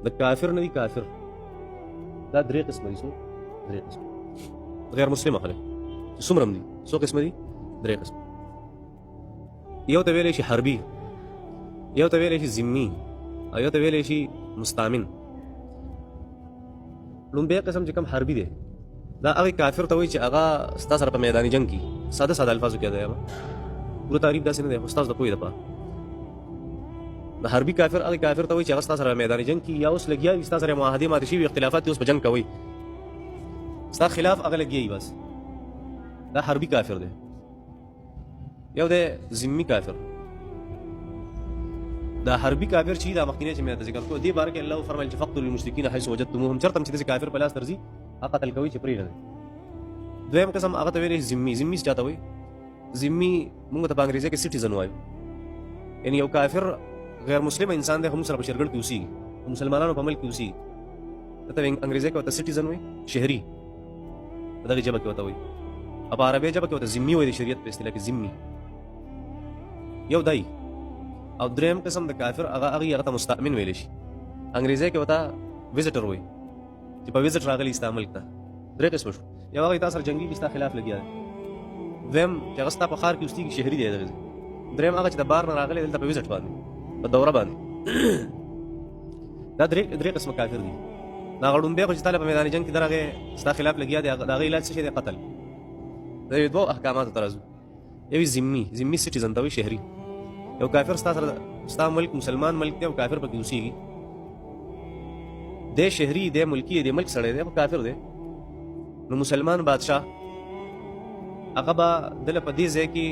د کافر نه دي کافر دا درې قسمه دي. څو درې قسمه غیر مسلمه خلک چې څومره هم دي څو قسمه دي؟ درې قسمه. یو ته ویلی شي حربي، یو ته ویلی شي ذمي، او یو ته ویلی شي مستامن. لومبی قسم چې کوم حربي دی دا هغه کافر ته وایي چې هغه ستا سره په میدان جنگ کې ساده ساده الفاظو کې دی پوره تعریف داسې نه دی خو ستاسو د پوهې دپاره. د حربي کافر هغه کافر ته وایي چې هغه ستا سره میدان جنگ کې یا اوس لګیا وي ستا سره معاهدې ماتې شوي اختلافات اوس په جنگ کوي ستا خلاف هغه لګیا وي بس دا حربي کافر دی. یو دی ذمي کافر. دا حربي کافر چې دا مخکینی چې مې ذکر کوو دې باره کې الله فرمایل چې فقتلوا المشرکین حيث وجدتموهم چرته چې داسې کافر په لاس درځي هغه قتل کوي چې پرېږدي. دویم قسم هغه ته ویلی ذمي. ذمي څه چاته وایي؟ ذمي موږ ته په انګریزي کې سټیزن وایو، یعنی یو کافر غیر مسلم انسان دی خو موږ سره په شرګړ کې اوسېږي مسلمانانو په ملک کې اوسېږي ته انګریزي کې ورته سټیزن وایي شهري په دغې ژبه کې ورته وایي او په عربي ژبه کې ورته ذمي وایي د شریعت په اصطلاح کې ذمي. یو دی. او دریم قسم د کافر هغه ته مستأمن ویلی شي انګریزي کې ورته وزټر وایي چې په وزټ راغلی ستا ملک ته. درې قسمه شو. یو هغه تا سره جنګي ستا خلاف لګیا دی. دویم چې هغه ستا په ښار کې اوسېږي شهري دی دغه. دریم هغه چې د بار نه راغلی دلته په وزټ باندې په دوره باندې دا درې قسمه کافر دي. دا غړومبی خو چې تا په میدان جنګ کې درغه ستا خلاف لګیا دی د هغه علاج څه شی دی؟ قتل. د دوه احکاماتو ته راځو. یو ذمي سټیزن ته وایي شهري. یو کافر ستا سره ستا ملک مسلمان ملک دی او کافر پکې اوسېږي دی شهري دی ملکي دی ملک سړی دی خو کافر دی نو مسلمان بادشاه هغه به دله په دې ځای کې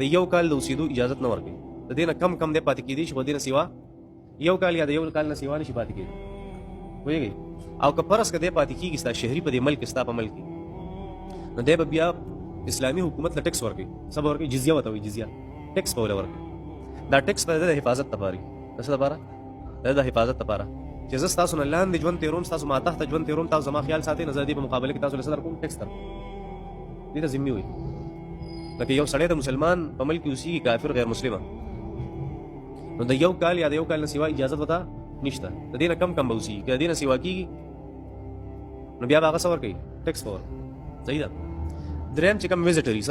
د یو کال د اوسېدو اجازت نه ورکوي د دې نه کم دی پاتې کېدی شي خو دې نه سوا یو کال یا د یو کال نه سوا نشي پاتې کېدی پوهېږئ. او که فرض که دی پاتې کېږي ستا شهري په دې ملک کې ستا په ملک کې نو دی به بیا اسلامي حکومت له ټیکس ورکوي څه به ورکوي؟ جزیه ورته وایي جزیه ټیکس به وله ورکوي. دا ټیکس به د حفاظت لپاره د څه لپاره؟ د حفاظت لپاره چې زه ستاسو نه لاندې ژوند تېروم ستاسو ما تحته ژوند تېروم تاسو زما خیال ساتئ نو زه د دې په مقابله کې تاسو له څه درکوم؟ ټیکس درکوم. دې ته ذمي وایي. لکه یو سړی د مسلمان په ملک کې اوسېږي کافر غیر مسلمه نو د یو کال یا د یو کال نه سوا اجازت ورته نشته د دې نه کم به اوسېږي که د دې نه سوا کېږي نو بیا به هغه څه ورکوي؟ ټیکس به ورکوي. صحیح ده. دریم چې کوم وزټري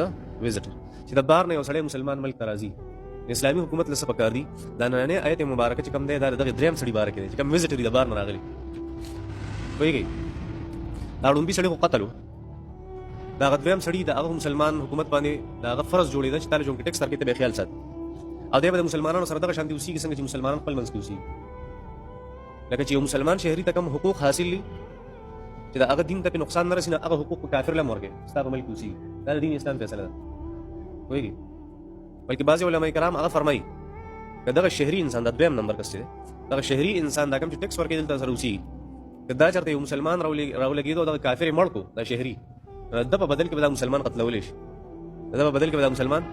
وزټر چې د بار نه یو سړی مسلمان ملک ته راځي اسلامي حکومت له څه پکار دي دا نننۍ آیت مبارکه چې کوم دی دا دغه دریم سړي باره کې دی چې کوم وزټري د بار نه راغلی پوهېږئ. دا ړومبي سړي خو قتل و دا هغه دویم سړي د هغه مسلمان حکومت باندې د هغه فرض جوړېده چې تا له ژوند کې ټیکس درکوي ته به یې خیال ساتي او دی به د مسلمانانو سره دغه شانتې اوسېږي څنګه چې مسلمانان خپل منځ کې اوسېږي. لکه چې یو مسلمان شهري ته کوم حقوق حاصل دي چې د هغه دین ته پې نقصان نه رسي نو هغه حقوق په کافر له هم ورکوي ستا په ملک کې اوسېږي. دا د دین اسلام فیصله ده پوهېږي. بلکې بعضې علماء کرام هغه فرمایي که دغه شهري انسان دا دویم نمبر کس دی دغه شهري انسان دا کوم چې ټیکس ورکوي دلته سره اوسېږي که دا چېرته یو مسلمان راولګېدو دغه کافر یې مړ کړو دا شهري د په بدل کې به دا مسلمان قتلولی شي د په بدل کې به دا مسلمان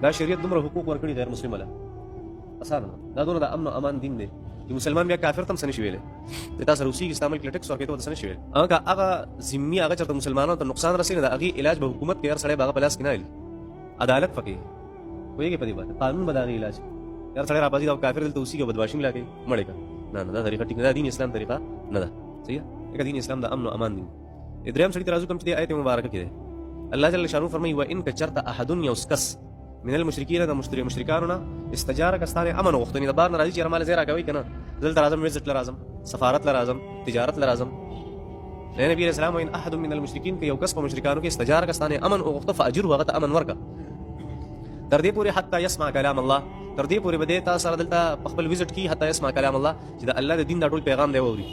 دا شریعت دومره حقوق ورکړي غیر مسلمه له اسانه دا دونه د امن او امان دین دی چې مسلمان بیا کافر ته هم څه نشي ویلی د تا سره اوسېږي ستا ملک له ټیکس ورکوي ته ورته څه نشي ویلی. هغه ذمي هغه چېرته مسلمانانو ته نقصان رسوي نو د هغې علاج به حکومت کوي هر سړی به هغه په لاس کې نه ویلي عدالت پکې پوهېږي په دې باندې قانون به د هغې علاج هر سړی راپاڅي دا کافر دلته اوسېږي او بدماشي ملا کوي مړې کړه نه دا طریقه ټیک نه ده دین اسلام طریقه نه ده. صحیح ده. ځکه دین اسلام د امن او امان دین. دریم سړي ته راځو کوم چې د آیت مبارکه کې دی الله جل شانو فرمایي وان کچرته احد یوس کس من المشرکین د مشرکانو نه استجارک ستانه امن غوښتنې د بار نه راځي چې مال زیرا کوي کنه دلته راځم وزټ لرازم سفارت لرازم تجارت لرازم نبی علیہ السلام وان احد من المشرکین کې یو کس په مشرکانو کې استجارک ستانه امن غوښته فاجر هغه ته امن ورکا تر دې پورې حتی يسمع کلام الله تر دې پورې بده تاسو سره دلته خپل وزټ کی حتی يسمع کلام الله چې د الله د دین د ټول پیغام دی ووري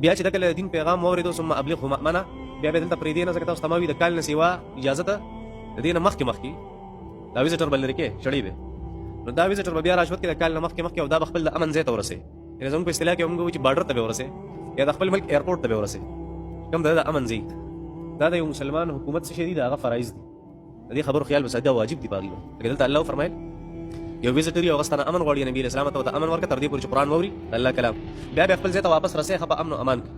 بیا چې د کله دین پیغام واورېدو ثم ابلغه مأمنه بیا به دلته پرېږدي نه ځکه تاسو تماوي د کال نه سوا اجازه ته د دې نه مخکې دا وزټر به لرې کې شړی به نو دا وزټر به بیا راشوت کې د کال نه مخکې او دا به خپل د امن ځای ته ورسوي یعنې زموږ په اصطلاح کې موږ وایو چې بارډر ته به ورسوي یا د خپل ملک ایرپورټ ته به ورسوي کوم د امن ځای دا د یو مسلمان حکومت څه شی دي د هغه فرایض دي د دې خبرو خیال وساتئ دا واجب دي په هغې باندې لکه دلته الله وفرمایل یو وزټر یو هغه ستانه امن غواړي نبي علیه السلام ته ورته امن ورکړه تر دې پورې چې قرآن واوري د الله کلام بیا خپل ځای ته واپس رسوي ښه په امن او امان کې